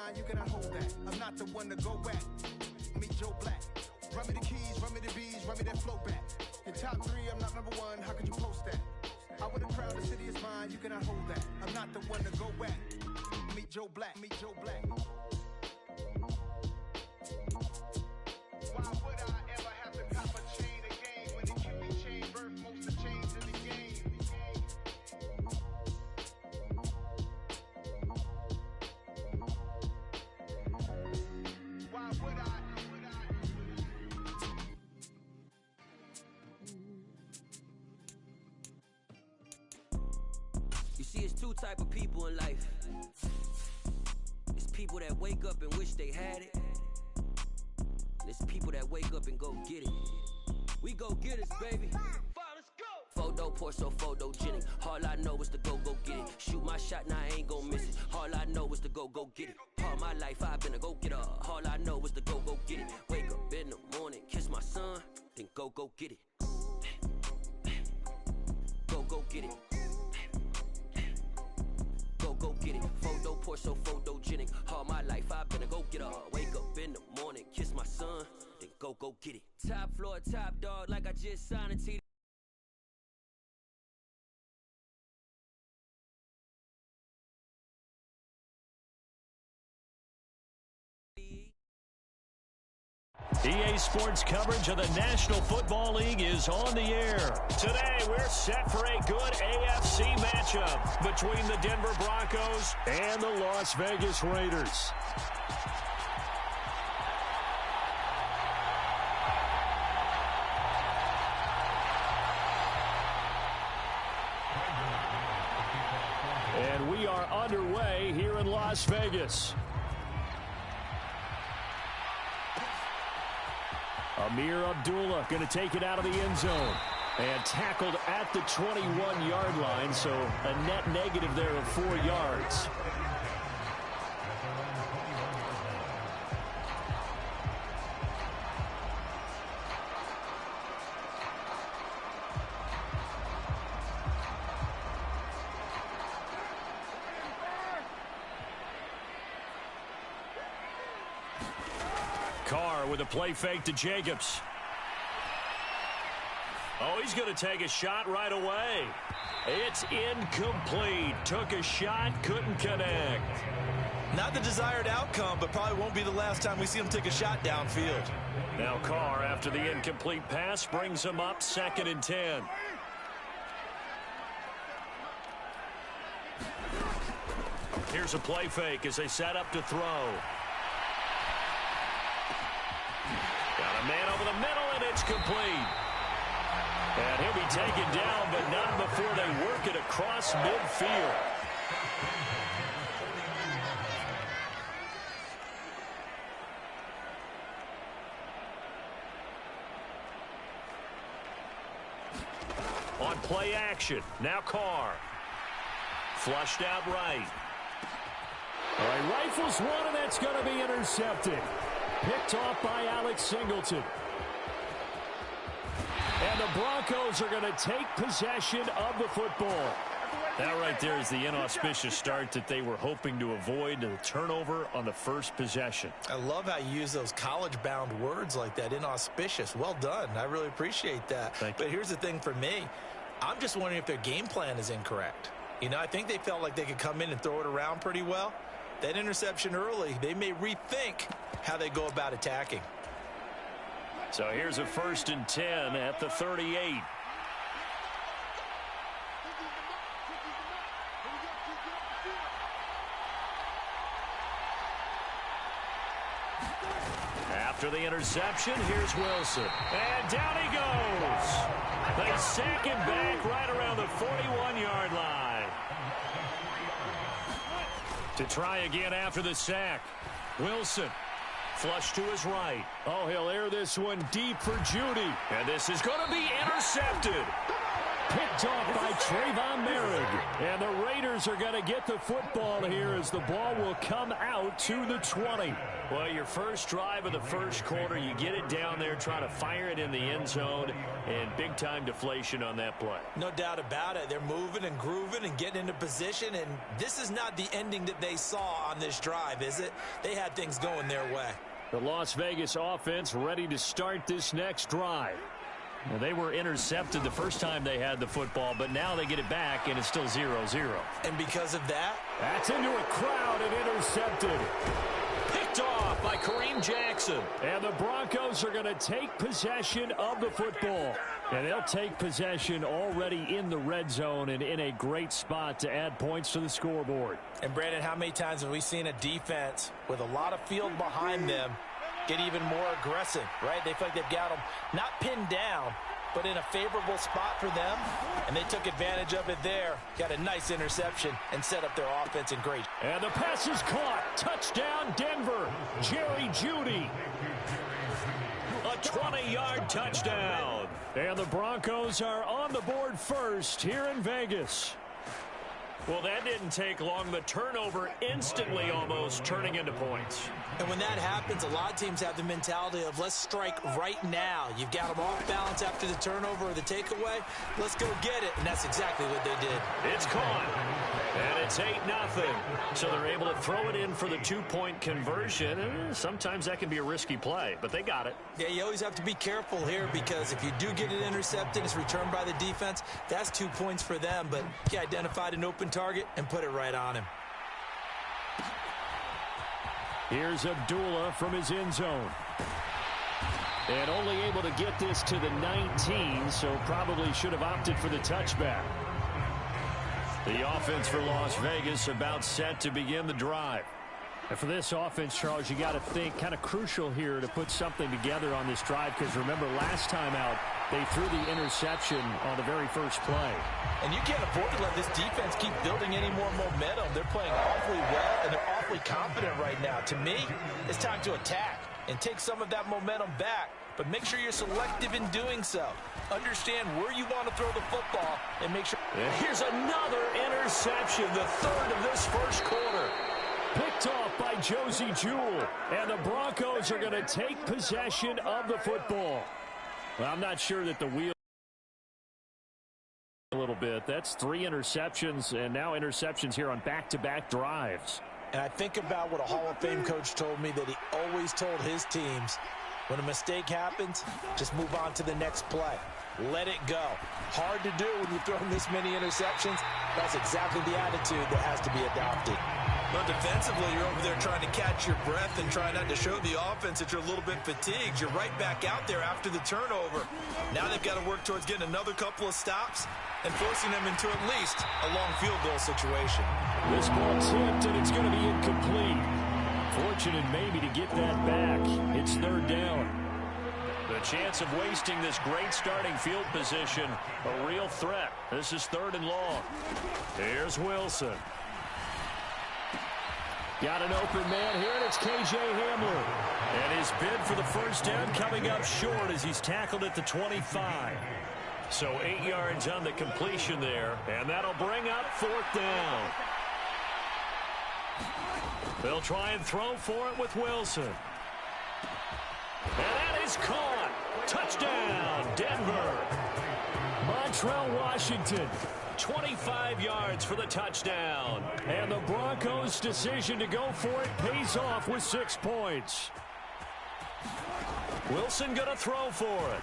mine, you cannot hold that. I'm not the one to go back. Meet Joe Black. Run me the keys, run me the bees, run me that flow back. In top 3, I'm not number 1, how could you post that? I would have crowned the city is mine, you cannot hold that. I'm not the one to go back. Meet Joe Black, meet Joe Black. Why would I ever have to cop a chain again when it can be chain birth most of chains in the game? Why would I? You see, it's two type of people in life. It's people that wake up and wish they had it. And it's people that wake up and go get it. We go get it, baby. Let's go. Photo Porso, photogenic. All I know is to go get it. Shoot my shot, now I ain't gon' miss it. All I know is to go get it. All my life I've been a go getter. All I know is to go get it. Wake up in the morning, kiss my son, then go get it. Go get it. Go get it. Photo Porso, photogenic. All my life I've been a go getter. Wake up in the morning, kiss my son, then go get it. Top floor, top dog, like I just signed a T. EA Sports coverage of the National Football League is on the air. Today, we're set for a good AFC matchup between the Denver Broncos and the Las Vegas Raiders. And we are underway here in Las Vegas. Amir Abdullah going to take it out of the end zone. And tackled at the 21-yard line, so a net negative there of 4 yards. Carr with a play fake to Jacobs. Oh, he's going to take a shot right away. It's incomplete. Took a shot, couldn't connect. Not the desired outcome, but probably won't be the last time we see him take a shot downfield. Now Carr, after the incomplete pass, brings him up 2nd and 10. Here's a play fake as they set up to throw. Got a man over the middle, and it's complete. And he'll be taken down, but not before they work it across midfield. On play action, now Carr. Flushed out right. All right, rifles one, and that's going to be intercepted. Picked off by Alex Singleton. And the Broncos are going to take possession of the football. That right there is the inauspicious start that they were hoping to avoid, the turnover on the first possession. I love how you use those college-bound words like that, inauspicious. Well done. I really appreciate that. But here's the thing for me. I'm just wondering if their game plan is incorrect. You know, I think they felt like they could come in and throw it around pretty well. That interception early, they may rethink how they go about attacking. So here's a 1st and 10 at the 38. After the interception, here's Wilson. And down he goes. They sack him back right around the 41-yard line. To try again after the sack. Wilson. Flush to his right. Oh, he'll air this one deep for Judy. And this is going to be intercepted. Picked off by Trayvon Merrick. And the Raiders are going to get the football here as the ball will come out to the 20. Well, your first drive of the first quarter, you get it down there, trying to fire it in the end zone, and big-time deflation on that play. No doubt about it. They're moving and grooving and getting into position, and this is not the ending that they saw on this drive, is it? They had things going their way. The Las Vegas offense ready to start this next drive. Well, they were intercepted the first time they had the football, but now they get it back, and it's still 0-0. And because of that? That's into a crowd and intercepted. Picked off by Kareem Jackson. And the Broncos are going to take possession of the football. And they'll take possession already in the red zone and in a great spot to add points to the scoreboard. And, Brandon, how many times have we seen a defense with a lot of field behind them get even more aggressive, right? They feel like they've got them not pinned down, but in a favorable spot for them, and they took advantage of it there. Got a nice interception and set up their offense in great. And the pass is caught. Touchdown, Denver. Jerry Jeudy. A 20-yard touchdown. And the Broncos are on the board first here in Vegas. Well, that didn't take long. The turnover instantly almost turning into points. And when that happens, a lot of teams have the mentality of let's strike right now. You've got them off balance after the turnover or the takeaway. Let's go get it. And that's exactly what they did. It's caught. And it's 8-0. So they're able to throw it in for the two-point conversion. Sometimes that can be a risky play, but they got it. Yeah, you always have to be careful here because if you do get it intercepted, it's returned by the defense. That's 2 points for them, but he identified an open target and put it right on him. Here's Abdullah from his end zone. And only able to get this to the 19, so probably should have opted for the touchback. The offense for Las Vegas about set to begin the drive. And for this offense, Charles, you got to think kind of crucial here to put something together on this drive because remember last time out they threw the interception on the very first play. And you can't afford to let this defense keep building any more momentum. They're playing awfully well and they're awfully confident right now. To me, it's time to attack and take some of that momentum back. But make sure you're selective in doing so. Understand where you want to throw the football and make sure. And here's another interception, the third of this first quarter. Picked off by Josie Jewell. And the Broncos are going to take possession of the football. Well, I'm not sure that the wheel a little bit. That's 3 interceptions and now interceptions here on back-to-back drives. And I think about what a Hall of Fame coach told me that he always told his teams, when a mistake happens, just move on to the next play. Let it go. Hard to do when you've thrown this many interceptions. That's exactly the attitude that has to be adopted. But defensively, you're over there trying to catch your breath and try not to show the offense that you're a little bit fatigued. You're right back out there after the turnover. Now they've got to work towards getting another couple of stops and forcing them into at least a long field goal situation. This ball tipped, and it's going to be incomplete. Fortunate maybe to get that back. It's third down. The chance of wasting this great starting field position, a real threat. This is 3rd and long. Here's Wilson. Got an open man here, and it's K.J. Hamler. And his bid for the first down coming up short as he's tackled at the 25. So 8 yards on the completion there, and that'll bring up 4th down. They'll try and throw for it with Wilson. And that is caught. Touchdown, Denver. Montrell Washington, 25 yards for the touchdown. And the Broncos' decision to go for it pays off with 6 points. Wilson going to throw for it.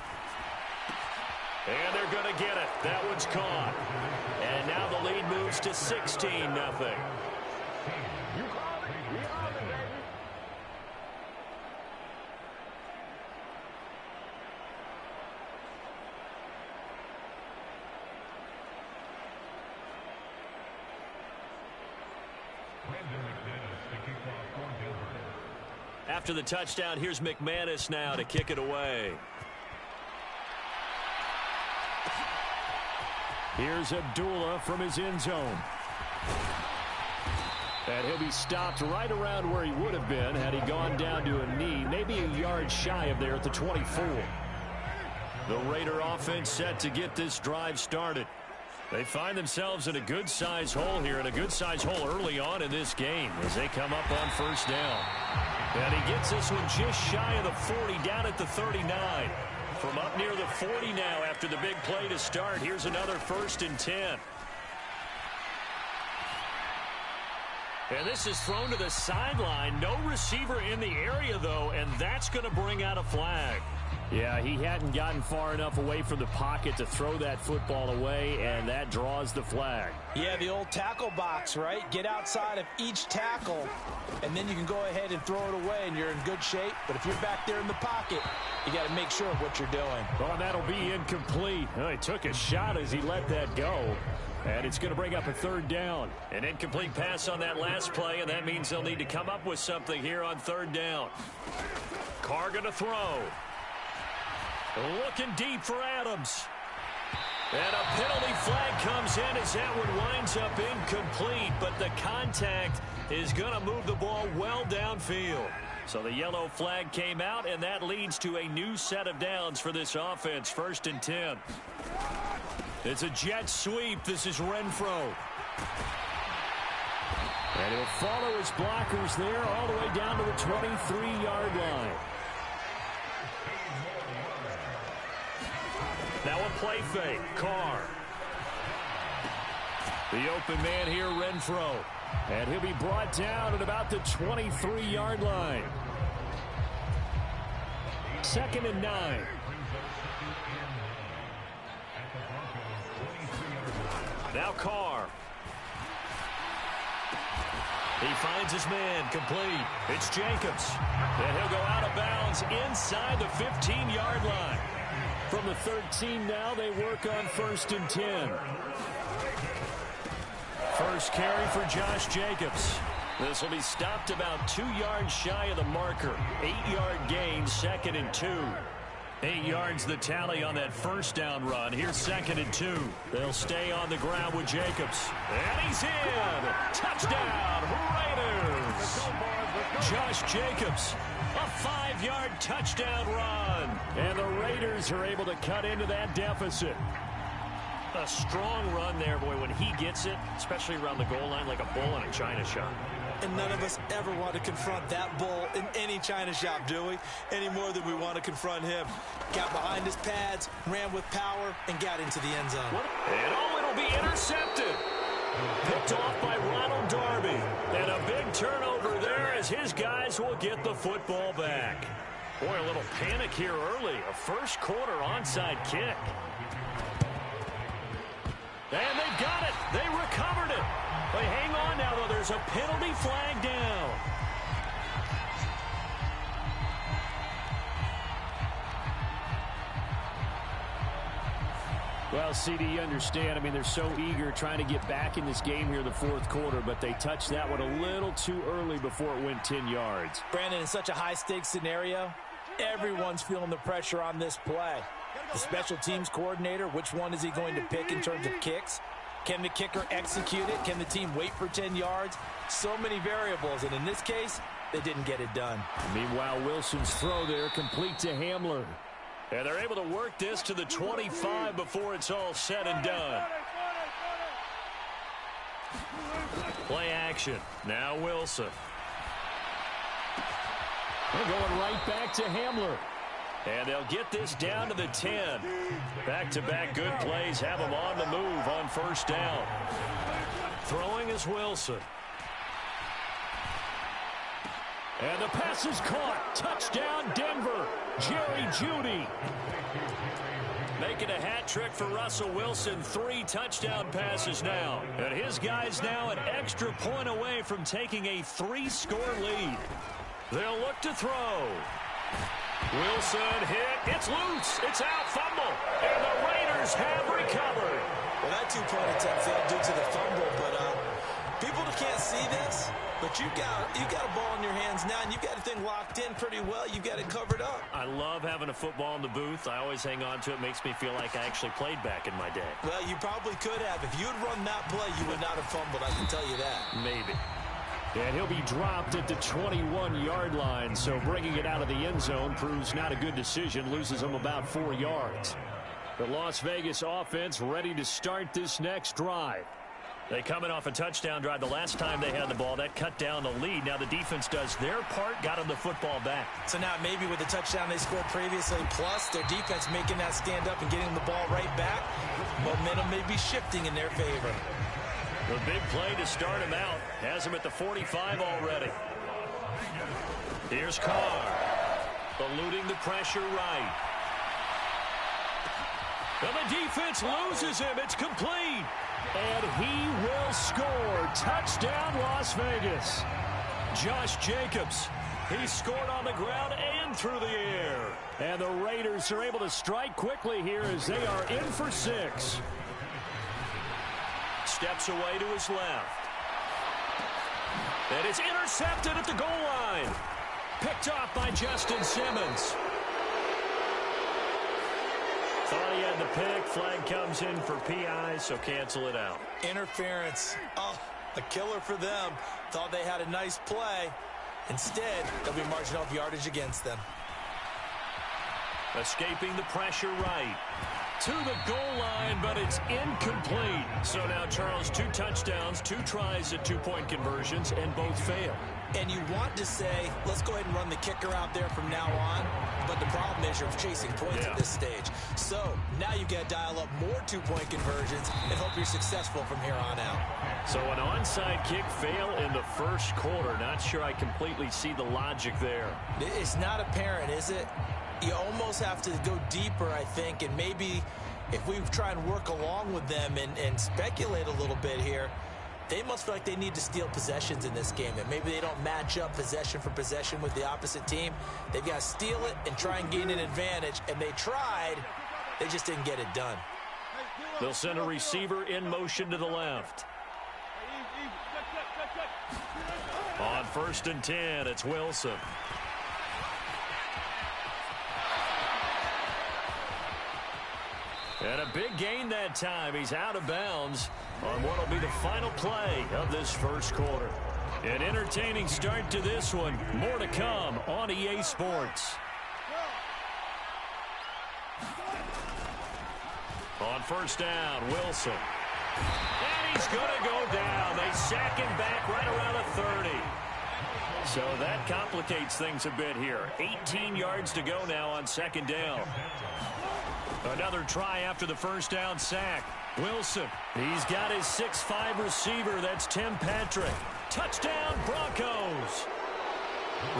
And they're going to get it. That one's caught. And now the lead moves to 16-0. After the touchdown, here's McManus now to kick it away. Here's Abdullah from his end zone. And he'll be stopped right around where he would have been had he gone down to a knee, maybe a yard shy of there at the 24. The Raider offense set to get this drive started. They find themselves in a good-sized hole here, and a good-sized hole early on in this game as they come up on first down. And he gets this one just shy of the 40, down at the 39. From up near the 40 now after the big play to start. Here's another 1st and 10. And this is thrown to the sideline. No receiver in the area, though, and that's going to bring out a flag. Yeah, he hadn't gotten far enough away from the pocket to throw that football away, and that draws the flag. Yeah, the old tackle box, right? Get outside of each tackle, and then you can go ahead and throw it away, and you're in good shape. But if you're back there in the pocket, you got to make sure of what you're doing. Well, that'll be incomplete. He took a shot as he let that go. And it's going to bring up a 3rd down. An incomplete pass on that last play, and that means they'll need to come up with something here on 3rd down. Carr going to throw. Looking deep for Adams. And a penalty flag comes in as that one winds up incomplete, but the contact is going to move the ball well downfield. So the yellow flag came out, and that leads to a new set of downs for this offense. 1st and 10. It's a jet sweep. This is Renfro. And he'll follow his blockers there all the way down to the 23-yard line. Now a play fake. Carr. The open man here, Renfro. And he'll be brought down at about the 23-yard line. 2nd and 9. Now Carr. He finds his man, complete. It's Jacobs. And he'll go out of bounds inside the 15-yard line. From the 13 now, they work on 1st and 10. First carry for Josh Jacobs. This will be stopped about 2 yards shy of the marker. 8-yard gain, 2nd and 2. 8 yards the tally on that 1st down run. Here's 2nd and 2. They'll stay on the ground with Jacobs. And he's in. Touchdown, Raiders. Josh Jacobs, a 5-yard touchdown run. And the Raiders are able to cut into that deficit. A strong run there, boy, when he gets it, especially around the goal line like a bull in a china shop. And none of us ever want to confront that bull in any china shop, do we? Any more than we want to confront him. Got behind his pads, ran with power, and got into the end zone. And it'll be intercepted. Picked off by Ronald Darby. And a big turnover there as his guys will get the football back. Boy, a little panic here early. A first-quarter onside kick. And they've got it. They recovered it. They hang on now, though. There's a penalty flag down. Well, CD, you understand. I mean, they're so eager trying to get back in this game here in the 4th quarter, but they touched that one a little too early before it went 10 yards. Brandon, in such a high-stakes scenario, everyone's feeling the pressure on this play. The special teams coordinator, which one is he going to pick in terms of kicks? Can the kicker execute it? Can the team wait for 10 yards? So many variables, and in this case, they didn't get it done. Meanwhile, Wilson's throw there complete to Hamler. And they're able to work this to the 25 before it's all said and done. Play action. Now Wilson. They're going right back to Hamler. And they'll get this down to the 10. Back-to-back good plays have them on the move on 1st down. Throwing is Wilson. And the pass is caught. Touchdown, Denver. Jerry Jeudy. Making a hat trick for Russell Wilson. 3 touchdown passes now. And his guys now an extra point away from taking a 3-score lead. They'll look to throw. Wilson hit. It's loose. It's out. Fumble. And the Raiders have recovered. Well, that 2-point attempt failed due to the fumble, but people that can't see this, but you got a ball in your hands now, and you've got the thing locked in pretty well. You've got it covered up. I love having a football in the booth. I always hang on to it. Makes me feel like I actually played back in my day. Well, you probably could have. If you had run that play, you would not have fumbled. I can tell you that. Maybe. And he'll be dropped at the 21-yard line. So bringing it out of the end zone proves not a good decision. Loses him about 4 yards. The Las Vegas offense ready to start this next drive. They coming off a touchdown drive the last time they had the ball. That cut down the lead. Now the defense does their part, got them the football back. So now maybe with the touchdown they scored previously, plus their defense making that stand up and getting the ball right back, momentum may be shifting in their favor. The big play to start him out. Has him at the 45 already. Here's Carr. Eluding the pressure right. And the defense loses him. It's complete. And he will score. Touchdown, Las Vegas. Josh Jacobs. He scored on the ground and through the air. And the Raiders are able to strike quickly here as they are in for 6. Steps away to his left. And it's intercepted at the goal line. Picked off by Justin Simmons. Thought he had the pick. Flag comes in for PI, so cancel it out. Interference. Oh, a killer for them. Thought they had a nice play. Instead, they'll be marching off yardage against them. Escaping the pressure right. To the goal line, but it's incomplete. So now, Charles, 2 touchdowns, 2 tries at 2-point conversions, and both fail. And you want to say, let's go ahead and run the kicker out there from now on. But the problem is you're chasing points at this stage. So now you got to dial up more 2-point conversions and hope you're successful from here on out. So an onside kick fail in the first quarter. Not sure I completely see the logic there. It's not apparent, is it? You almost have to go deeper, I think, and maybe if we try and work along with them and speculate a little bit here, they must feel like they need to steal possessions in this game, and maybe they don't match up possession for possession with the opposite team. They've got to steal it and try and gain an advantage, and they tried. They just didn't get it done. They'll send a receiver in motion to the left. On 1st and 10, it's Wilson. And a big gain that time. He's out of bounds on what will be the final play of this first quarter. An entertaining start to this one. More to come on EA Sports. On 1st down, Wilson. And he's going to go down. They sack him back right around the 30. So that complicates things a bit here. 18 yards to go now on 2nd down. Another try after the 1st down sack. Wilson, he's got his 6'5 receiver. That's Tim Patrick. Touchdown, Broncos.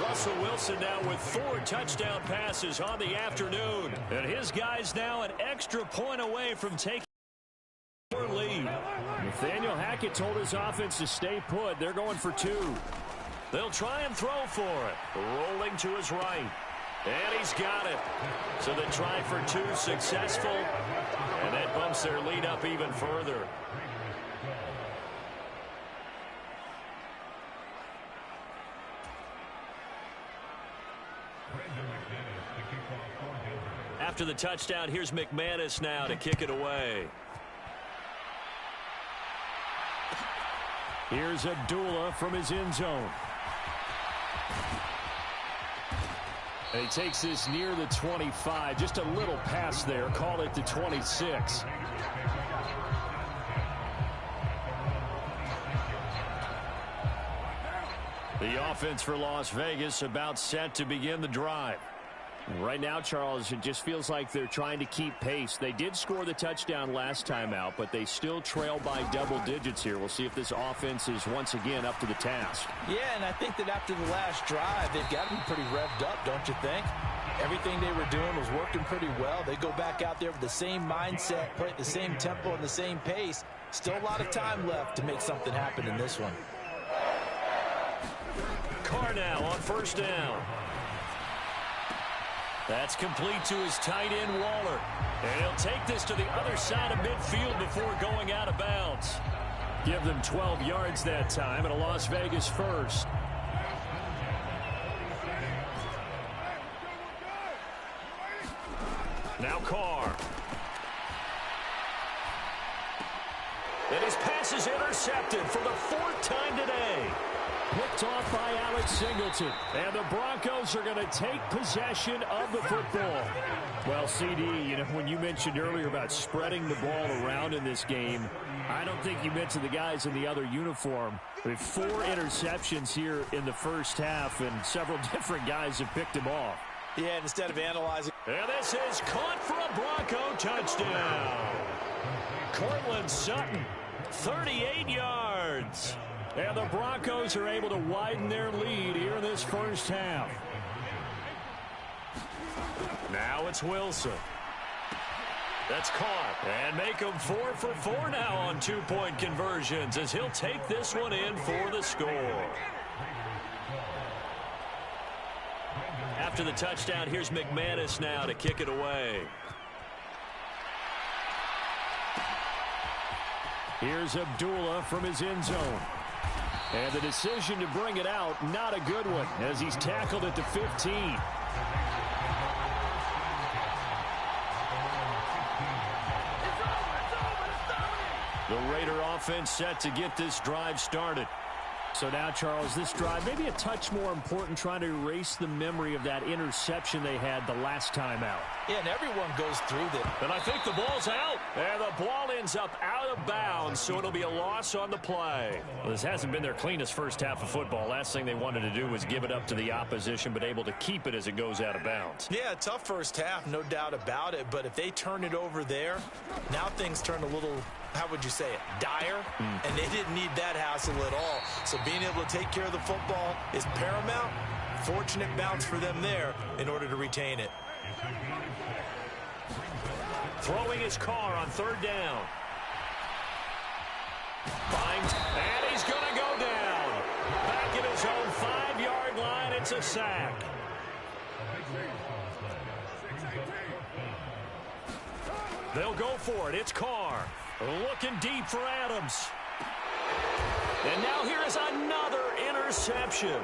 Russell Wilson now with 4 touchdown passes on the afternoon. And his guys now an extra point away from taking the lead. Nathaniel Hackett told his offense to stay put. They're going for 2. They'll try and throw for it. Rolling to his right. And he's got it. So the try for 2 successful. And that bumps their lead up even further. After the touchdown, here's McManus now to kick it away. Here's Abdullah from his end zone. And he takes this near the 25. Just a little pass there. Call it the 26. The offense for Las Vegas about set to begin the drive. Right now, Charles, it just feels like they're trying to keep pace. They did score the touchdown last time out, but they still trail by double digits here. We'll see if this offense is once again up to the task. Yeah, and I think that after the last drive, they've got to be pretty revved up, don't you think? Everything they were doing was working pretty well. They go back out there with the same mindset, play at the same tempo and the same pace. Still a lot of time left to make something happen in this one. Carr now on 1st down. That's complete to his tight end, Waller. And he'll take this to the other side of midfield before going out of bounds. Give them 12 yards that time and a Las Vegas first. Now Carr. And his pass is intercepted for the 4th time today. Picked off by Alex Singleton. And the Broncos are going to take possession of the football. Well, CD, you know, when you mentioned earlier about spreading the ball around in this game, I don't think you mentioned the guys in the other uniform. We have 4 interceptions here in the first half, and several different guys have picked them off. Yeah, instead of analyzing. And this is caught for a Bronco touchdown. Cortland Sutton, 38 yards. And the Broncos are able to widen their lead here in this first half. Now it's Wilson. That's caught. And make him 4 for 4 now on 2-point conversions as he'll take this one in for the score. After the touchdown, here's McManus now to kick it away. Here's Abdullah from his end zone. And the decision to bring it out, not a good one, as he's tackled at the 15. The Raider offense set to get this drive started. So now, Charles, this drive maybe a touch more important, trying to erase the memory of that interception they had the last time out. Yeah, and everyone goes through this. And I think the ball's out. And the ball ends up out of bounds, so it'll be a loss on the play. Well, this hasn't been their cleanest first half of football. Last thing they wanted to do was give it up to the opposition, but able to keep it as it goes out of bounds. Yeah, tough first half, no doubt about it. But if they turn it over there, now things turn a little, how would you say it, dire? And they didn't need that hassle at all. So being able to take care of the football is paramount. Fortunate bounce for them there in order to retain it. Throwing his car on 3rd down. Finds, and he's going to go down. Back at his own 5-yard line, it's a sack. They'll go for it. It's Carr. Looking deep for Adams. And now here is another interception.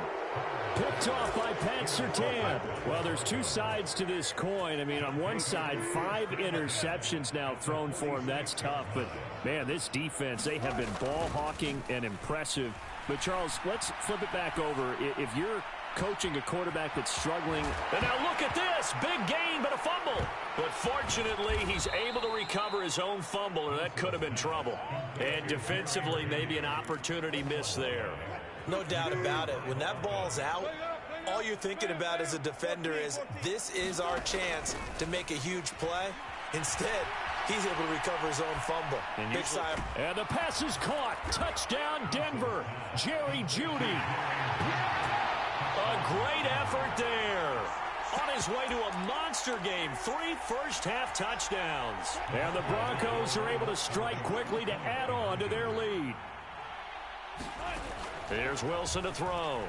Picked off by Pat Surtain. Well, there's 2 sides to this coin. I mean, on one side, 5 interceptions now thrown for him. That's tough. But, man, this defense, they have been ball hawking and impressive. But, Charles, let's flip it back over. If you're coaching a quarterback that's struggling. And now look at this. Big gain, but a fumble. But fortunately, he's able to recover his own fumble, or that could have been trouble. And defensively, maybe an opportunity missed there. No doubt about it. When that ball's out, all you're thinking about as a defender is, this is our chance to make a huge play. Instead, he's able to recover his own fumble. And the pass is caught. Touchdown, Denver. Jerry Jeudy. A great effort there. On his way to a monster game. 3 first-half touchdowns. And the Broncos are able to strike quickly to add on to their lead. Here's Wilson to throw.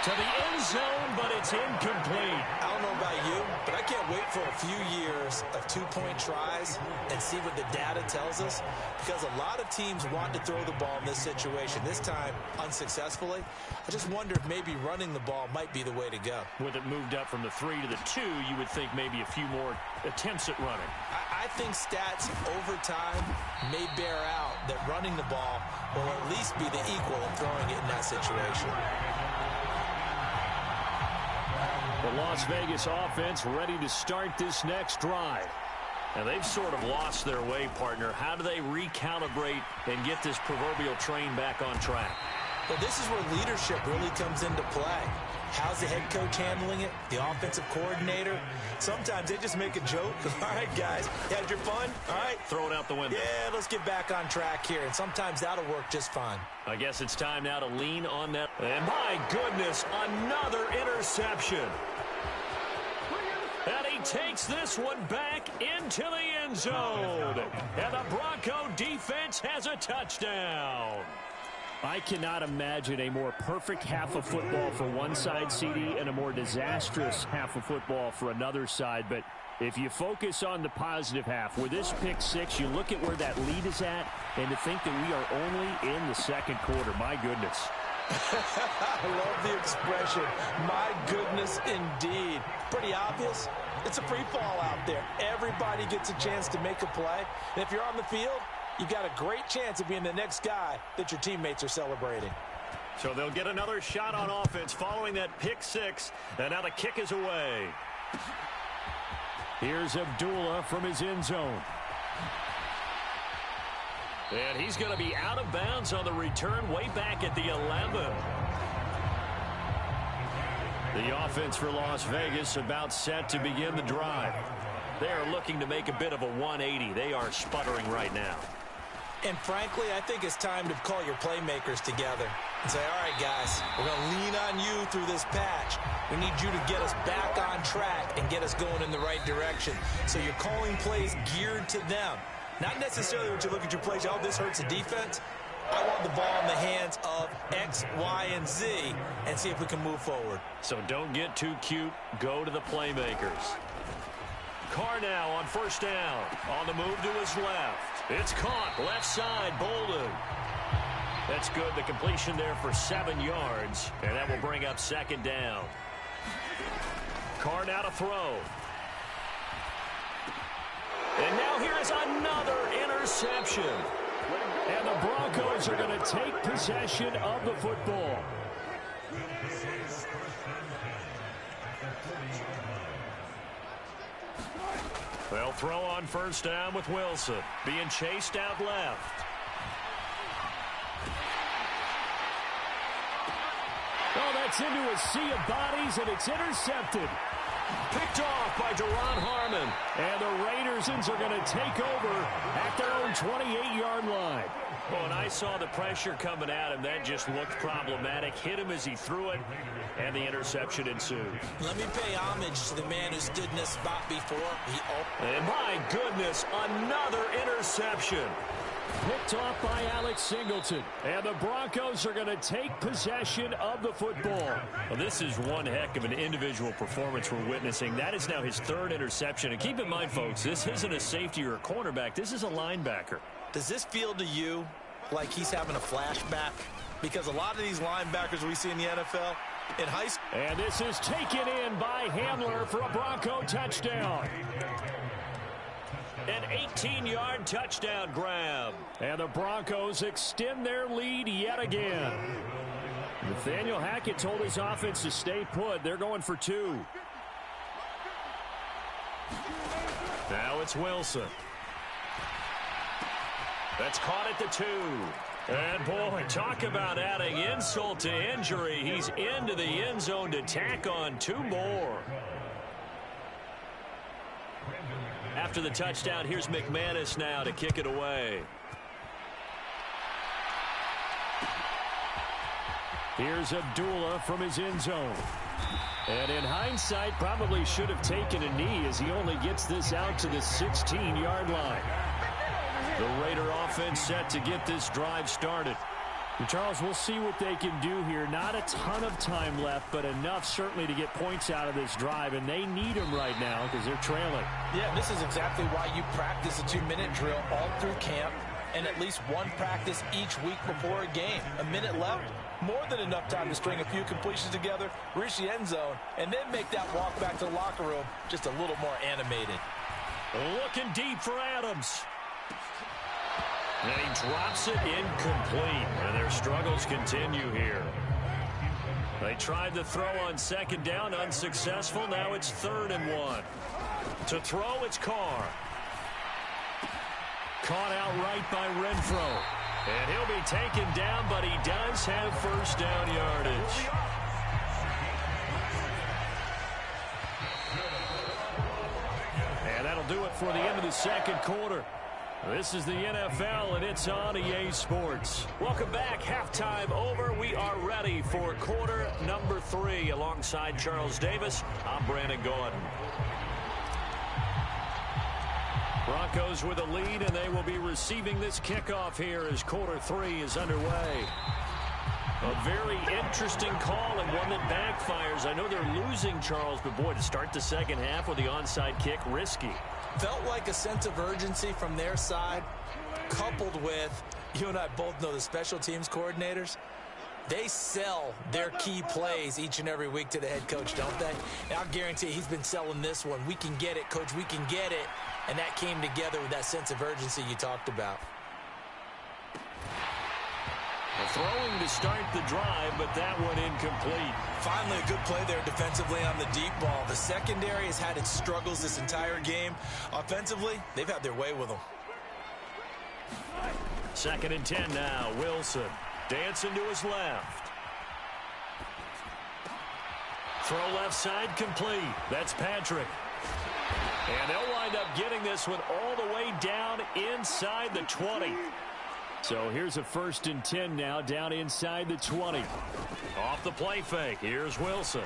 To the end zone, but it's incomplete. I don't know about you, but I can't wait for a few years of 2-point tries and see what the data tells us, because a lot of teams want to throw the ball in this situation. This time, unsuccessfully. I just wonder if maybe running the ball might be the way to go. With it moved up from the 3 to the 2, you would think maybe a few more attempts at running. I think stats over time may bear out that running the ball will at least be the equal of throwing it in that situation. The Las Vegas offense ready to start this next drive. And they've sort of lost their way, partner. How do they recalibrate and get this proverbial train back on track? Well, this is where leadership really comes into play. How's the head coach handling it? The offensive coordinator? Sometimes they just make a joke. All right, guys, you had your fun? All right. Throw it out the window. Yeah, let's get back on track here. And sometimes that'll work just fine. I guess it's time now to lean on that. And my goodness, another interception. And he takes this one back into the end zone. And the Bronco defense has a touchdown. I cannot imagine a more perfect half of football for one side, CD, and a more disastrous half of football for another side. But if you focus on the positive half, with this pick 6, you look at where that lead is at, and to think that we are only in the second quarter. My goodness. I love the expression. My goodness, indeed. Pretty obvious. It's a free fall out there. Everybody gets a chance to make a play. And if you're on the field, you've got a great chance of being the next guy that your teammates are celebrating. So they'll get another shot on offense following that pick six, and now the kick is away. Here's Abdullah from his end zone. And he's going to be out of bounds on the return way back at the 11. The offense for Las Vegas about set to begin the drive. They are looking to make a bit of a 180. They are sputtering right now. And frankly, I think it's time to call your playmakers together and say, all right, guys, we're going to lean on you through this patch. We need you to get us back on track and get us going in the right direction. So you're calling plays geared to them. Not necessarily when you look at your plays, oh, this hurts the defense. I want the ball in the hands of X, Y, and Z and see if we can move forward. So don't get too cute. Go to the playmakers. Carr now on first down. On the move to his left. It's caught. Left side, Bolden. That's good. The completion there for 7 yards. And that will bring up second down. Carr now to throw. And now here is another interception. And the Broncos are going to take possession of the football. They'll throw on first down with Wilson. Being chased out left. Oh, that's into a sea of bodies, and it's intercepted. Picked off by Duron Harmon. And the Raiders are going to take over at their own 28-yard line. Well, and I saw the pressure coming at him. That just looked problematic. Hit him as he threw it, and the interception ensued. Let me pay homage to the man who stood in this spot before. And my goodness, another interception. Picked off by Alex Singleton. And the Broncos are going to take possession of the football. Well, this is one heck of an individual performance we're witnessing. That is now his third interception. And keep in mind, folks, this isn't a safety or a cornerback. This is a linebacker. Does this feel to you like he's having a flashback? Because a lot of these linebackers we see in the NFL, in high school. And this is taken in by Hamler for a Bronco touchdown. An 18-yard touchdown grab. And the Broncos extend their lead yet again. Nathaniel Hackett told his offense to stay put. They're going for 2. Now it's Wilson. That's caught at the 2. And, boy, talk about adding insult to injury. He's into the end zone to tack on 2 more. After the touchdown, here's McManus now to kick it away. Here's Abdullah from his end zone. And in hindsight, probably should have taken a knee as he only gets this out to the 16-yard line. The Raider offense set to get this drive started. And Charles, we'll see what they can do here. Not a ton of time left, but enough certainly to get points out of this drive, and they need them right now because they're trailing. Yeah, this is exactly why you practice a 2-minute drill all through camp and at least one practice each week before a game. A minute left, more than enough time to string a few completions together, reach the end zone, and then make that walk back to the locker room just a little more animated. Looking deep for Adams. And he drops it incomplete. And their struggles continue here. They tried to throw on second down, unsuccessful. Now it's 3rd and 1. To throw, it's Carr. Caught outright by Renfro. And he'll be taken down, but he does have first down yardage. And that'll do it for the end of the second quarter. This is the NFL, and it's on EA Sports. Welcome back. Halftime over. We are ready for quarter number 3. Alongside Charles Davis, I'm Brandon Gordon. Broncos with a lead, and they will be receiving this kickoff here as quarter 3 is underway. A very interesting call and one that backfires. I know they're losing, Charles, but boy, to start the second half with the onside kick, risky. Felt like a sense of urgency from their side, coupled with, you and I both know the special teams coordinators. They sell their key plays each and every week to the head coach, don't they? And I'll guarantee he's been selling this one. We can get it, coach, we can get it. And that came together with that sense of urgency you talked about. Throwing to start the drive, but that one incomplete. Finally, a good play there defensively on the deep ball. The secondary has had its struggles this entire game. Offensively, they've had their way with them. 2nd and 10 now. Wilson dancing to his left. Throw left side complete. That's Patrick. And they'll wind up getting this one all the way down inside the 20. So here's a 1st and 10 now, down inside the 20. Off the play fake, here's Wilson.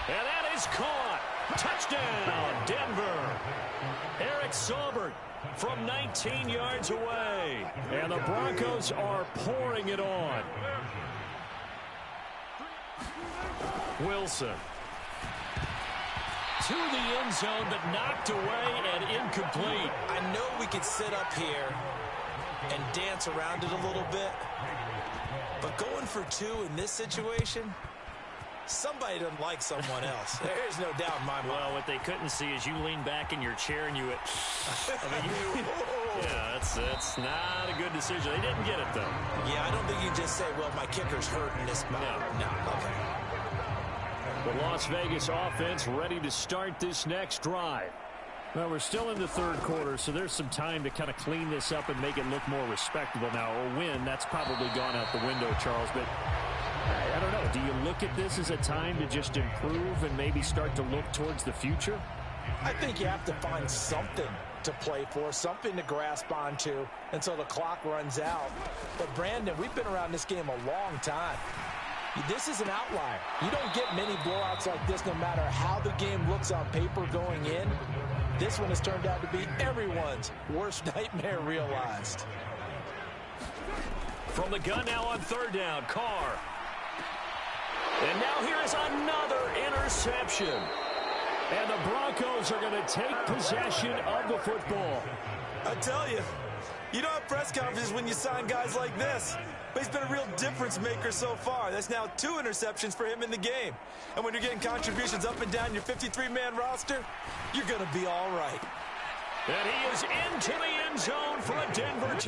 And that is caught. Touchdown, Denver. Eric Saubert from 19 yards away. And the Broncos are pouring it on. Wilson. To the end zone, but knocked away and incomplete. I know we could sit up here and dance around it a little bit, but going for 2 in this situation, somebody doesn't like someone else. There's no doubt in my mind. Well, what they couldn't see is you lean back in your chair and you went, yeah, that's not a good decision. They didn't get it, though. Yeah, I don't think you just say, well, my kicker's hurting this spot. No, okay. The Las Vegas offense ready to start this next drive. Well, we're still in the 3rd quarter, so there's some time to kind of clean this up and make it look more respectable. Now, a win, that's probably gone out the window, Charles, but I don't know. Do you look at this as a time to just improve and maybe start to look towards the future? I think you have to find something to play for, something to grasp onto until the clock runs out. But, Brandon, we've been around this game a long time. This is an outlier. You don't get many blowouts like this no matter how the game looks on paper going in. This one has turned out to be everyone's worst nightmare realized. From the gun now on 3rd down, Carr. And now here is another interception. And the Broncos are going to take possession of the football. I tell you, you don't have press conferences when you sign guys like this. But he's been a real difference maker so far. That's now 2 interceptions for him in the game. And when you're getting contributions up and down your 53-man roster, you're going to be all right. And he is into the end zone for a Denver.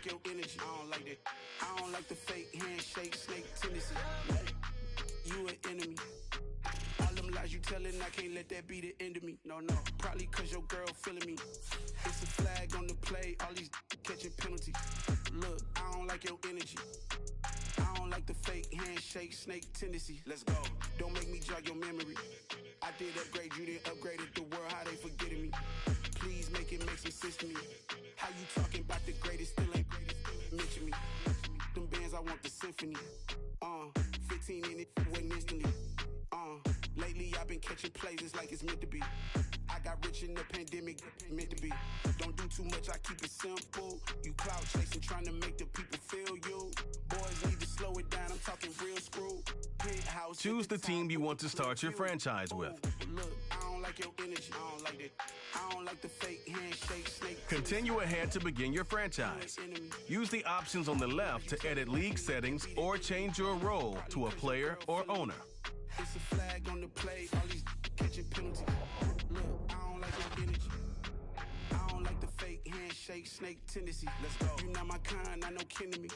Your energy, I don't like that. I don't like the fake handshake, snake tendency. You an enemy. All them lies you telling, I can't let that be the end of me. No, probably cause your girl feeling me. It's a flag on the play, all these catching penalties. Look, I don't like your energy. I don't like the fake handshake, snake tendency. Let's go. Don't make me jog your memory. I did upgrade, you didn't upgrade it. The world, how they forgetting me. Please make it make some sense to me. How you talking about the greatest, still ain't greatest, mention me. Them bands, I want the symphony. 15 in it, wasn't instantly. Lately I've been catching plays, it's like it's meant to be. I got rich in the pandemic, meant to be. Don't do too much, I keep it simple. You clout chasing, trying to make the people feel you. Boys need to slow it down, I'm talking real screw. Choose the team you want to start your franchise with. Look, I don't like your energy, I don't like that. I don't like the fake handshake, snake. Continue ahead to begin your franchise. Use the options on the left to edit league settings or change your role to a player or owner. It's a flag on the play, all these catching penalties. Look, I don't like your energy. I don't like the fake handshake, snake tendency. Let's go. You not my kind, I know kin to me.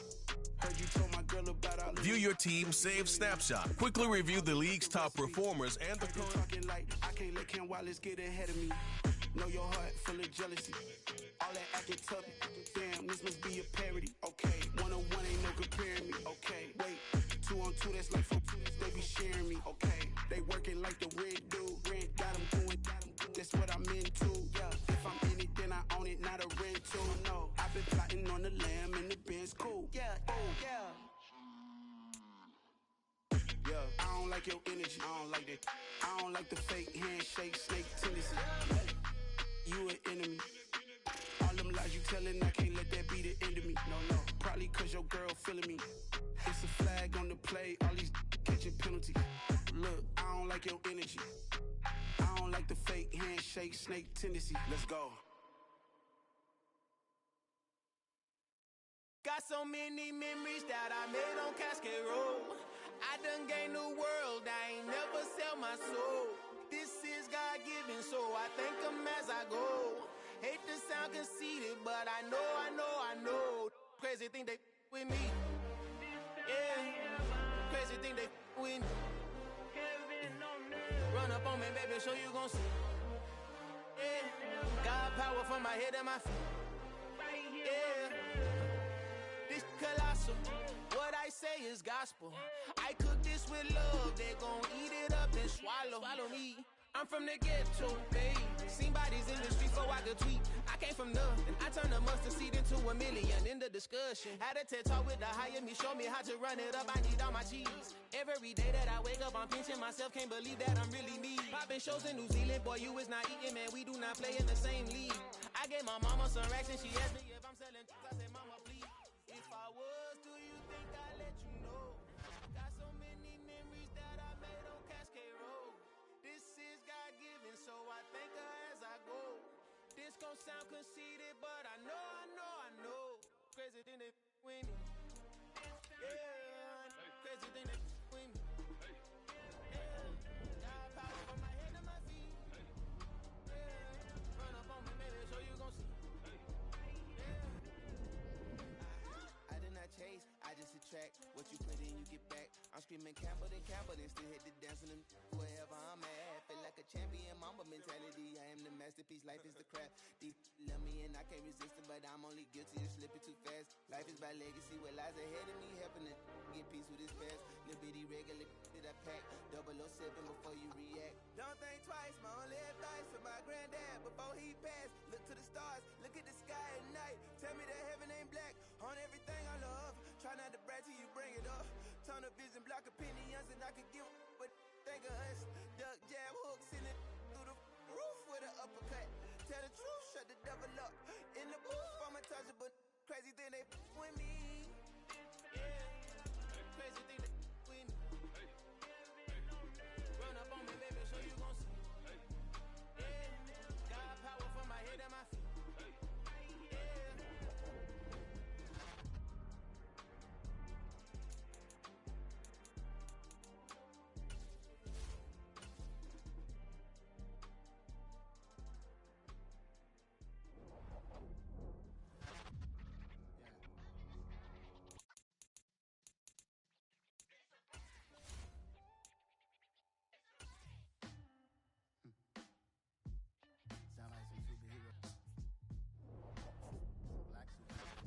Heard you told my girl about all View your team save snapshot. Quickly review the league's top performers and the current. Talking like I can't let Ken Wallace get ahead of me. Know your heart full of jealousy. All that acting tough. Damn, this must be a parody. Okay, 1-on-1 ain't no comparing me. Okay, wait, 2-on-2 that's like 4-2. They be sharing me. Okay, they working like the red dude. Red got them doing. That's what I'm into. Yeah, if I'm in it, then I own it, not a rental. No, I've been plotting on the lamb and the Benz cool. Yeah, yeah. I don't like your energy, I don't like that. I don't like the fake handshake, snake tendency. You an enemy. All them lies you telling, I can't let that be the end of me. No, probably cause your girl feeling me. It's a flag on the play, all these catching penalties. Look, I don't like your energy. I don't like the fake handshake, snake tendency. Let's go. Got so many memories that I made on Cascade Road. I done gained the world, I ain't never sell my soul. This is God-given, so I thank him as I go. Hate to sound conceited, but I know. Crazy thing they with me. Yeah, crazy thing they with me. Run up on me, baby, so you gon' see. Yeah, God power from my head and my feet. Yeah, this colossal. What I say is gospel. I cook this with love, they gon' eat it up and swallow me. I'm from the ghetto, babe. Seen bodies in the streets so I could tweet. I came from nothing. I turned a mustard seed into a million in the discussion. Had a TED talk with the higher me, show me how to run it up. I need all my cheese. Every day that I wake up, I'm pinching myself. Can't believe that I'm really me. Popping shows in New Zealand, boy, you is not eating, man. We do not play in the same league. I gave my mama some racks and she asked me if I'm selling. I said, mama, please. If I was, do you think I'd let you know? Got so many memories that I made on Cascade Road. This is God-given, so I thank her as I go. This gon' sound conceited, but I know. Crazy thing they with me. Yeah, crazy thing they with me. Yeah, God power from my head to my feet. Yeah, run up on me, baby, so you gon' see. I did not chase, I just attract. What you put in, you get back. I'm screaming Campbell, then still hit the dance and wherever I'm at. Feel like a champion, mamba mentality. I am the masterpiece, life is the craft. Deep love me and I can't resist it, but I'm only guilty of slipping too fast. Life is by legacy, what lies ahead of me, helping to get peace with his past. Little bitty regular that I pack, 007 before you react. Don't think twice, my only advice for my granddad before he passed. Look to the stars, look at the sky at night. Tell me that heaven ain't black on everything I love. Try not to brag till you bring it up. Tunnel vision, block opinions, and I could give but think of us. Duck, jab, hooks in it through the roof with an uppercut. Tell the truth, shut the devil up. In the booth, I'm untouchable. Crazy thing they with me. Yeah, crazy thing they with me. Run up on me, baby, so you gon' see. Yeah, God power from my head and my feet. Sound like some superhero. Black superhero.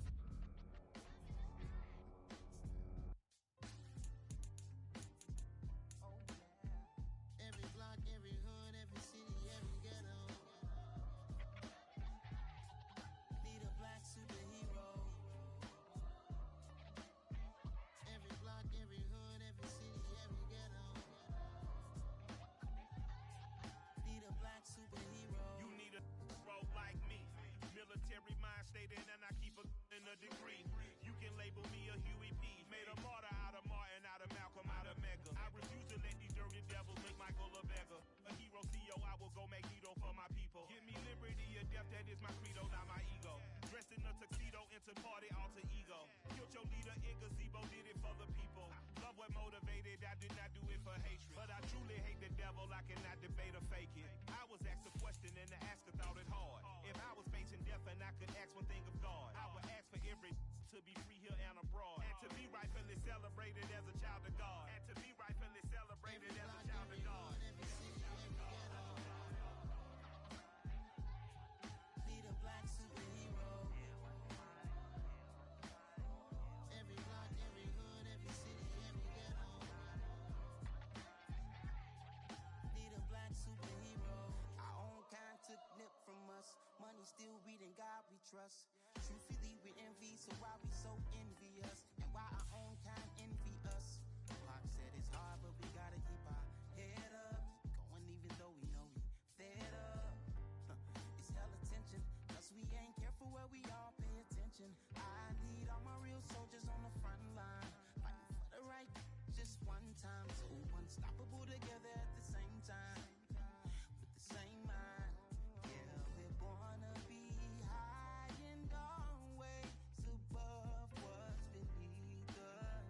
Oh yeah. Every block, every hood, every city, every ghetto. Need a black superhero. Every block, every hood, every city, every ghetto. Need a black superhero. You need a role like me. Military mind stated, and I keep in a degree. You can label me a Huey P. Made a martyr out of Martin, out of Malcolm, out of Mega. I refuse to let these dirty devils make Michael a beggar. A hero CEO, I will go Magneto for my people. Give me liberty or death, that is my credo, not my ego. Dressed in a tuxedo, into party, alter ego. Killed your leader in gazebo, did it for the people. Love what motivated, I did not do it for hatred. But I truly hate the devil, I cannot debate or fake it. I was asked a question and the asker thought it hard. If I was facing death and I could ask one thing of God, I would ask for every to be free here and abroad. And to be rightfully celebrated as a child of God. And to be rightfully celebrated as a child of God. Need a black superhero. Every block, every hood, every city, every ghetto. Need a black superhero. Our own kind took nip from us. Money still reading God we trust. Truthfully we envy, so why we so envious? And why our own kind envy us? Pac said it's hard, but we gotta keep our head up. Going even though we know we fed up. It's hella tension, cause we ain't careful where we all nation. I need all my real soldiers on the front line, fighting for the right just one time. So unstoppable together at the same time, with the same mind. Yeah, we're born to be high and always above what's beneath us.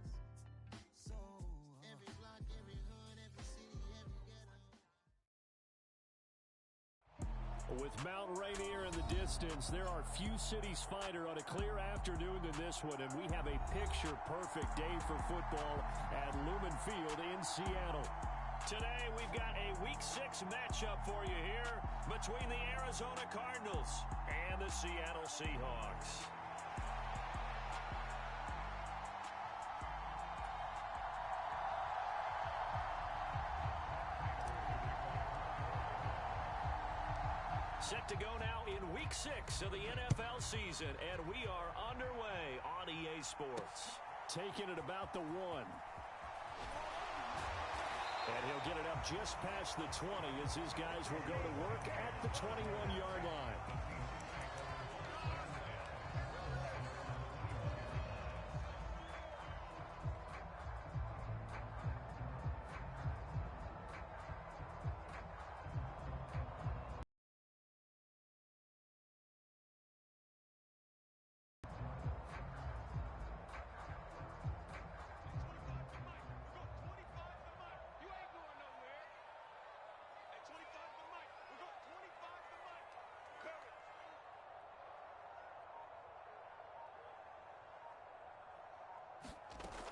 So every block, every hood, every city, every ghetto. With Mount Rainier in the distance, there are few cities finer on a clear afternoon than this one, and we have a picture-perfect day for football at Lumen Field in Seattle. Today, we've got a Week 6 matchup for you here between the Arizona Cardinals and the Seattle Seahawks. Set to go now in Week 6 of the NFL season, and we are underway on EA Sports. Taking it about the 1. And he'll get it up just past the 20 as his guys will go to work at the 21-yard line.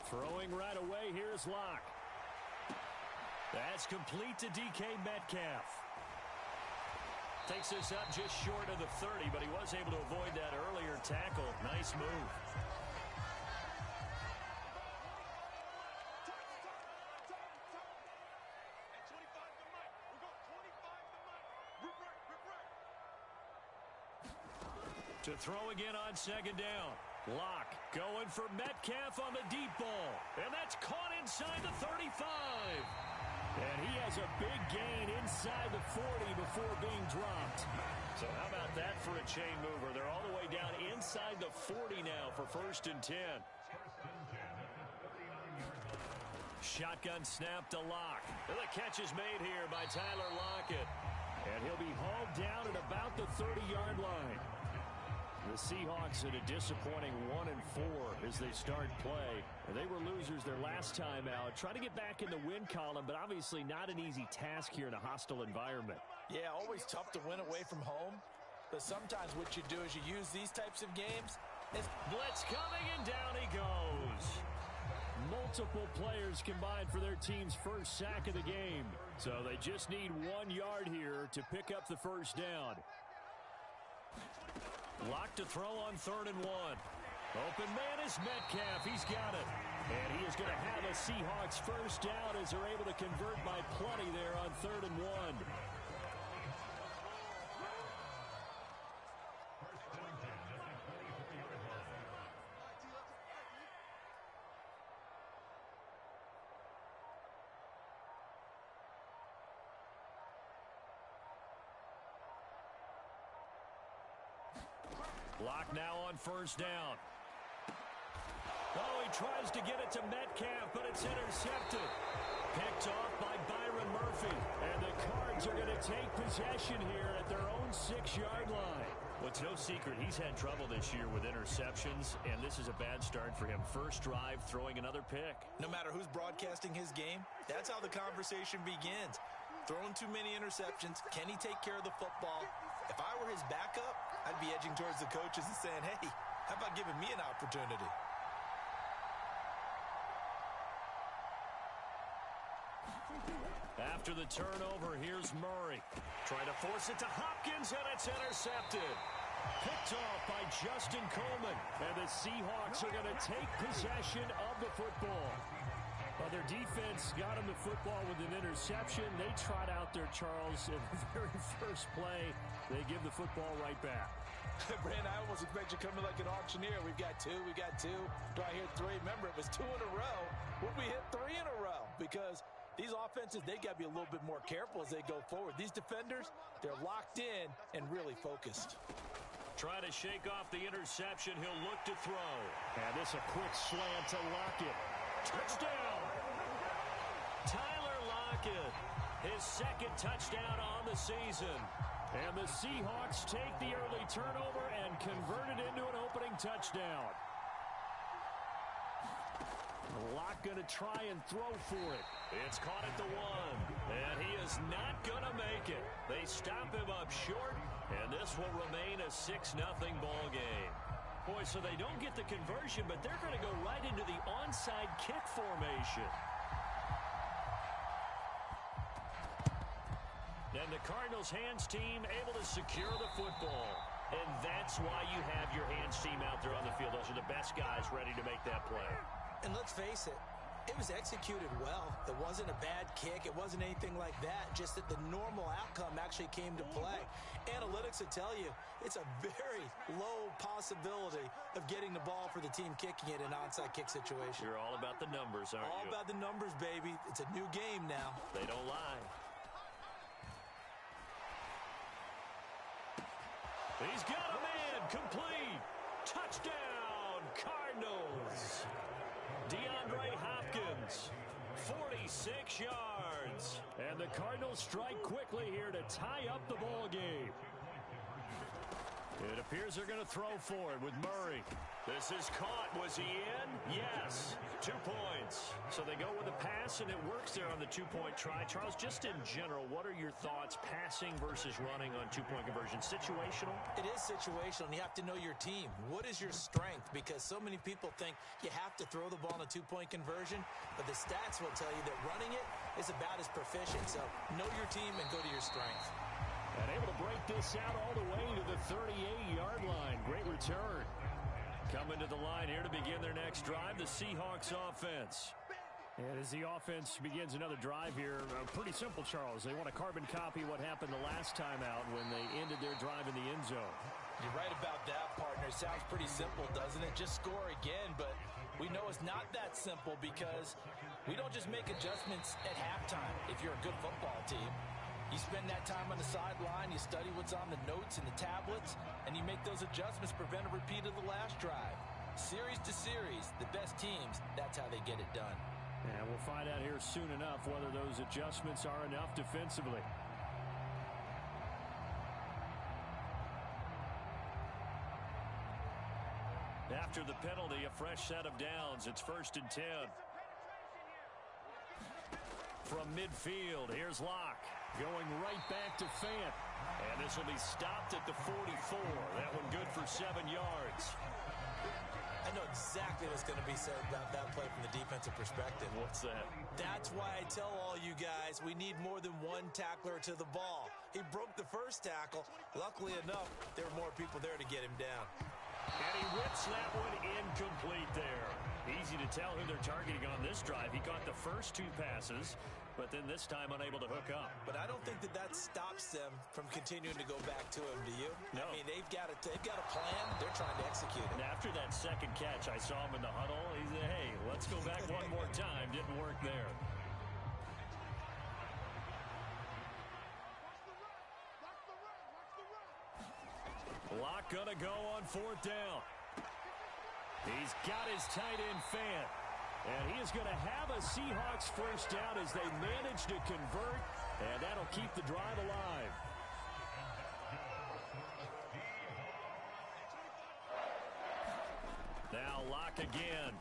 Throwing right away, here's Locke. That's complete to DK Metcalf. Takes this up just short of the 30, but he was able to avoid that earlier tackle. Nice move. To throw again on second down. Locke going for Metcalf on the deep ball. And that's caught inside the 35. And he has a big gain inside the 40 before being dropped. So how about that for a chain mover? They're all the way down inside the 40 now for 1st and 10. Shotgun snap to Locke. And the catch is made here by Tyler Lockett. And he'll be hauled down at about the 30-yard line. The Seahawks at a disappointing 1-4 as they start play. They were losers their last time out. Trying to get back in the win column, but obviously not an easy task here in a hostile environment. Yeah, always tough to win away from home. But sometimes what you do is you use these types of games. Blitz coming, and down he goes. Multiple players combined for their team's first sack of the game. So they just need 1 yard here to pick up the first down. Locked to throw on 3rd and 1. Open man is Metcalf. He's got it. And he is going to have a Seahawks first down as they're able to convert by plenty there on 3rd and 1. Locke now on 1st down. Oh, he tries to get it to Metcalf, but it's intercepted. Picked off by Byron Murphy. And the Cards are going to take possession here at their own 6-yard line. Well, it's no secret he's had trouble this year with interceptions, and this is a bad start for him. First drive, throwing another pick. No matter who's broadcasting his game, that's how the conversation begins. Throwing too many interceptions. Can he take care of the football? If I were his backup, I'd be edging towards the coaches and saying, hey, how about giving me an opportunity? After the turnover, here's Murray. Trying to force it to Hopkins, and it's intercepted. Picked off by Justin Coleman. And the Seahawks are going to take possession of the football. Well, their defense got them the football with an interception. They trot out there, Charles, in the very first play. They give the football right back. Brandon, I almost expect you coming like an auctioneer. We've got two. Do I hear 3? Remember, it was 2 in a row. Will we hit 3 in a row? Because these offenses, they got to be a little bit more careful as they go forward. These defenders, they're locked in and really focused. Trying to shake off the interception. He'll look to throw. And this a quick slant to Lockett. Touchdown! Tyler Lockett, his second touchdown on the season. And the Seahawks take the early turnover and convert it into an opening touchdown. Locke going to try and throw for it. It's caught at the 1, and he is not going to make it. They stop him up short, and this will remain a 6-0 ball game. Boy, so they don't get the conversion, but they're going to go right into the onside kick formation. And the Cardinals hands team able to secure the football. And that's why you have your hands team out there on the field. Those are the best guys ready to make that play. And let's face it, it was executed well. It wasn't a bad kick. It wasn't anything like that. Just that the normal outcome actually came to play. Analytics will tell you it's a very low possibility of getting the ball for the team kicking it in an onside kick situation. You're all about the numbers, aren't you? All about the numbers, baby. It's a new game now. They don't lie. He's got a man complete. Touchdown, Cardinals. DeAndre Hopkins, 46 yards. And the Cardinals strike quickly here to tie up the ball game. It appears they're going to throw for it with Murray. This is caught. Was he in? Yes. 2 points. So they go with a pass, and it works there on the two-point try. Charles, just in general, what are your thoughts passing versus running on two-point conversion? Situational? It is situational, and you have to know your team. What is your strength? Because so many people think you have to throw the ball in a two-point conversion, but the stats will tell you that running it is about as proficient. So know your team and go to your strength. And able to break this out all the way to the 38-yard line. Great return. Coming to the line here to begin their next drive, the Seahawks offense. And as the offense begins another drive here, pretty simple, Charles. They want to carbon copy what happened the last time out when they ended their drive in the end zone. You're right about that, partner. It sounds pretty simple, doesn't it? Just score again, but we know it's not that simple because we don't just make adjustments at halftime if you're a good football team. You spend that time on the sideline, you study what's on the notes and the tablets, and you make those adjustments, prevent a repeat of the last drive. Series to series, the best teams, that's how they get it done. And we'll find out here soon enough whether those adjustments are enough defensively. After the penalty, a fresh set of downs. It's 1st and 10. From midfield, here's Locke. Going right back to Fant. And this will be stopped at the 44. That one good for 7 yards. I know exactly what's going to be said about that play from the defensive perspective. What's that? That's why I tell all you guys we need more than one tackler to the ball. He broke the first tackle. Luckily enough, there were more people there to get him down. And he whips that one incomplete there. Easy to tell who they're targeting on this drive. He caught the first 2 passes, but then this time unable to hook up. But I don't think that stops them from continuing to go back to him, do you? No. I mean, they've got a plan. They're trying to execute it. And after that second catch, I saw him in the huddle. He said, hey, let's go back one more time. Didn't work there. Locke gonna go on 4th down. He's got his tight end Fant. And he is going to have a Seahawks first down as they manage to convert. And that'll keep the drive alive. Now Locke again.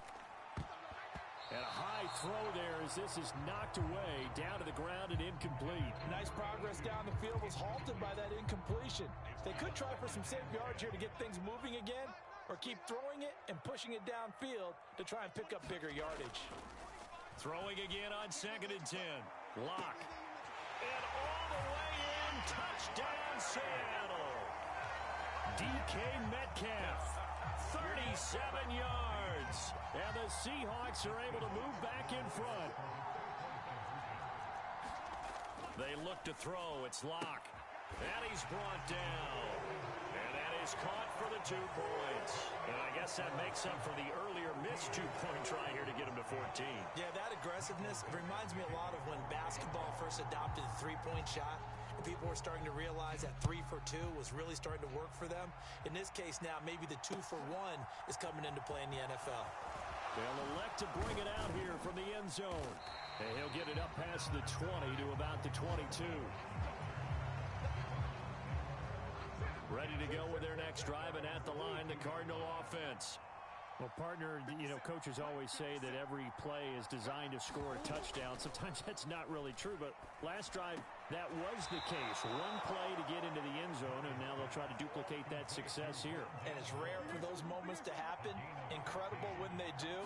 And a high throw there as this is knocked away down to the ground and incomplete. Nice progress down the field was halted by that incompletion. They could try for some safe yards here to get things moving again, or keep throwing it and pushing it downfield to try and pick up bigger yardage. Throwing again on 2nd and 10. Locke. And all the way in, touchdown Seattle. DK Metcalf, 37 yards. And the Seahawks are able to move back in front. They look to throw. It's Locke. And he's brought down. And that is caught for the 2 points. And I guess that makes up for the earlier missed 2-point try here to get him to 14. Yeah, that aggressiveness reminds me a lot of when basketball first adopted the 3-point shot. People were starting to realize that 3 for 2 was really starting to work for them. In this case now, maybe the 2 for 1 is coming into play in the NFL. They'll elect to bring it out here from the end zone. And he'll get it up past the 20 to about the 22. Ready to go with their next drive, and at the line, the Cardinal offense. Well, partner, coaches always say that every play is designed to score a touchdown. Sometimes that's not really true, but last drive, that was the case. One play to get into the end zone, and now they'll try to duplicate that success here. And it's rare for those moments to happen. Incredible when they do.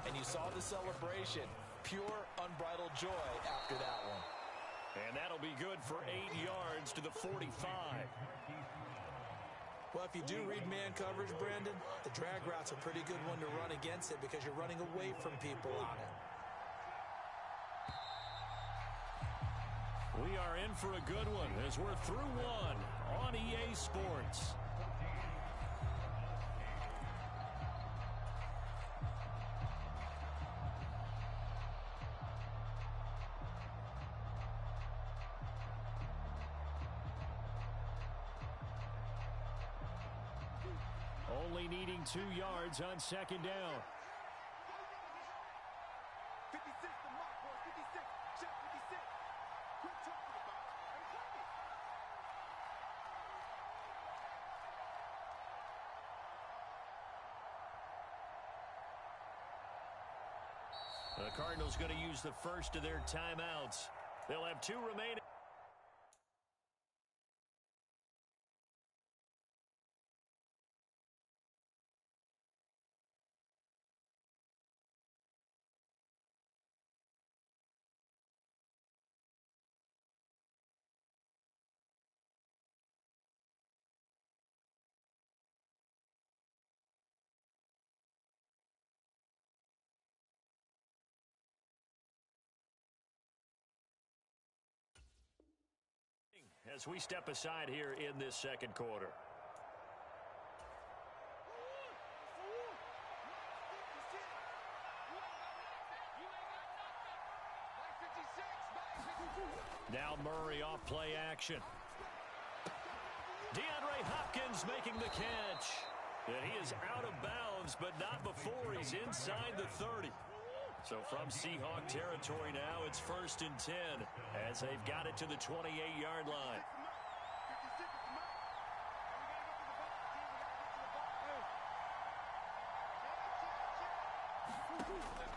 And you saw the celebration. Pure, unbridled joy after that one. And that'll be good for 8 yards to the 45. Well, if you do read man coverage, Brandon, the drag route's a pretty good one to run against it because you're running away from people on it. We are in for a good one as we're through one on EA Sports. Only needing 2 yards on second down. 56, the mark, boys. 56. Check 56. Quit talking about it and play it. The Cardinals going to use the first of their timeouts. They'll have 2 remaining. As we step aside here in this second quarter. Now Murray off play action. DeAndre Hopkins making the catch. And he is out of bounds, but not before he's inside the 30. So from Seahawk territory now, it's 1st and 10 as they've got it to the 28-yard line.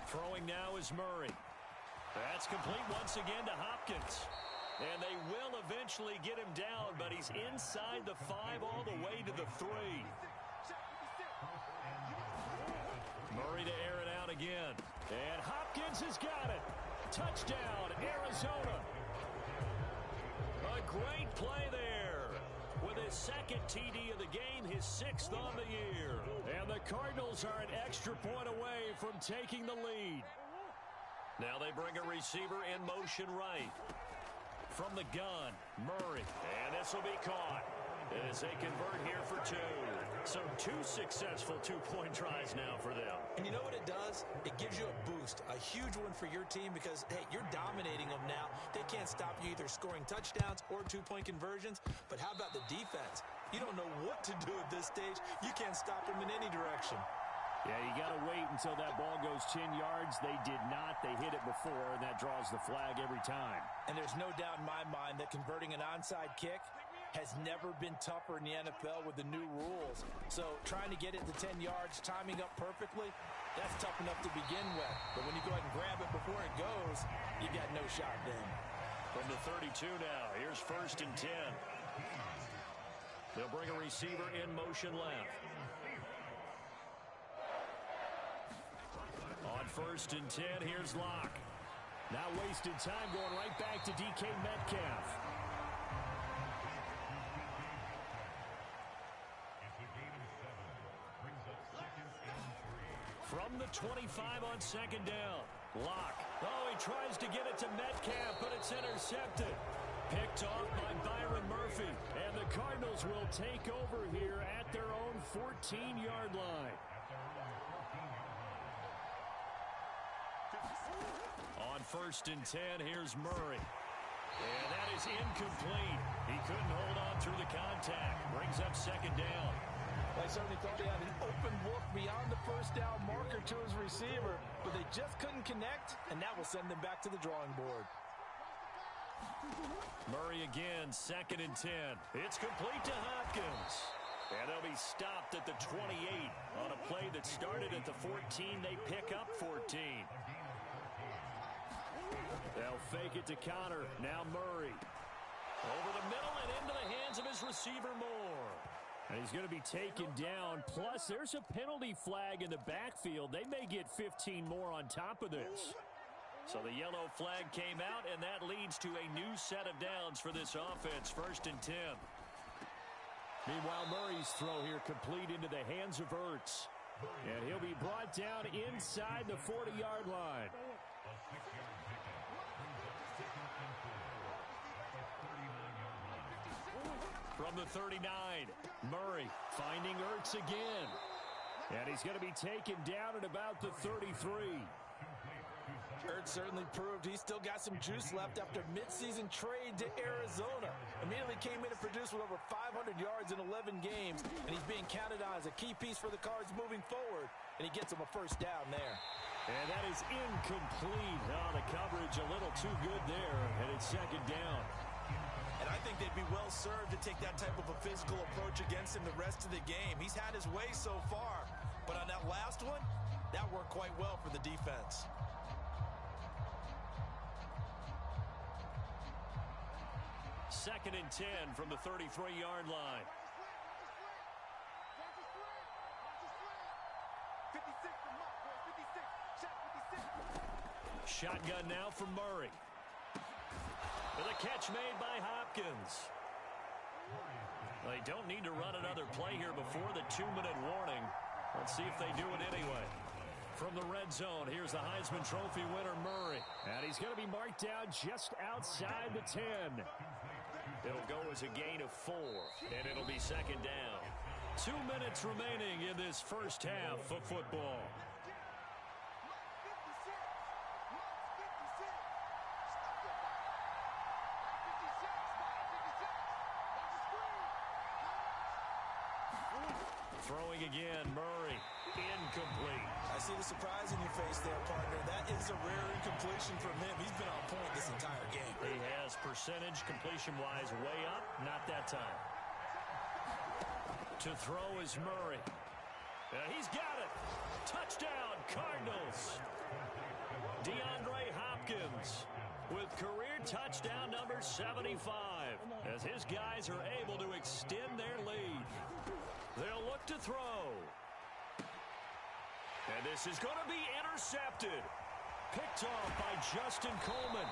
Throwing now is Murray. That's complete once again to Hopkins. And they will eventually get him down, but he's inside the 5 all the way to the 3. Murray to air it out again. And Hopkins has got it. Touchdown, Arizona. A great play there. With his 2nd TD of the game, his 6th on the year. And the Cardinals are an extra point away from taking the lead. Now they bring a receiver in motion right. From the gun, Murray. And this will be caught as they convert here for 2. So 2 successful 2-point tries now for them. And you know what it does? It gives you a boost, a huge one for your team because, hey, you're dominating them now. They can't stop you either scoring touchdowns or 2-point conversions. But how about the defense? You don't know what to do at this stage. You can't stop them in any direction. Yeah, you got to wait until that ball goes 10 yards. They did not. They hit it before, and that draws the flag every time. And there's no doubt in my mind that converting an onside kick has never been tougher in the NFL with the new rules. So trying to get it to 10 yards, timing up perfectly, that's tough enough to begin with. But when you go ahead and grab it before it goes, you got no shot then. From the 32 now, here's 1st and 10. They'll bring a receiver in motion left. On 1st and 10, here's Locke. Now wasted time going right back to DK Metcalf. From the 25 on 2nd down. Locke. Oh, he tries to get it to Metcalf, but it's intercepted. Picked off by Byron Murphy. And the Cardinals will take over here at their own 14-yard line. On 1st and 10, here's Murray. And that is incomplete. He couldn't hold on through the contact. Brings up second down. I certainly thought he had an open look beyond the first down marker to his receiver, but they just couldn't connect, and that will send them back to the drawing board. Murray again, 2nd and 10. It's complete to Hopkins. And they'll be stopped at the 28 on a play that started at the 14. They pick up 14. They'll fake it to Connor. Now Murray. Over the middle and into the hands of his receiver Moore. And he's going to be taken down. Plus, there's a penalty flag in the backfield. They may get 15 more on top of this. So the yellow flag came out, and that leads to a new set of downs for this offense. 1st and 10. Meanwhile, Murray's throw here complete into the hands of Ertz. And he'll be brought down inside the 40-yard line. From the 39, Murray finding Ertz again. And he's going to be taken down at about the 33. Ertz certainly proved he's still got some juice left after midseason trade to Arizona. Immediately came in and produced with over 500 yards in 11 games, and he's being counted on as a key piece for the Cards moving forward, and he gets him a first down there. And that is incomplete. Oh, the coverage a little too good there, and it's 2nd down. And I think they'd be well served to take that type of a physical approach against him the rest of the game. He's had his way so far, but on that last one, that worked quite well for the defense. Second and 10 from the 33-yard line. Shotgun now from Murray. With a catch made by Hopkins. They don't need to run another play here before the 2-minute warning. Let's see if they do it anyway. From the red zone, here's the Heisman Trophy winner, Murray. And he's going to be marked down just outside the 10. It'll go as a gain of 4, and it'll be 2nd down. 2 minutes remaining in this first half of football. Throwing again, Murray. Incomplete. I see the surprise in your face there, partner. That is a rare incompletion from him. He's been on point this entire game. He has percentage completion-wise way up. Not that time. To throw is Murray. He's got it. Touchdown, Cardinals. DeAndre Hopkins with career touchdown number 75 as his guys are able to extend their lead. They'll look to throw. And this is going to be intercepted. Picked off by Justin Coleman.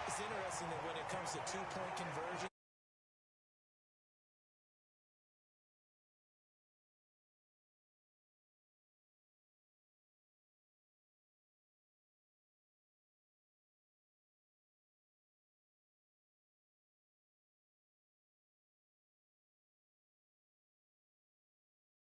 It's interesting that when it comes to two-point conversion,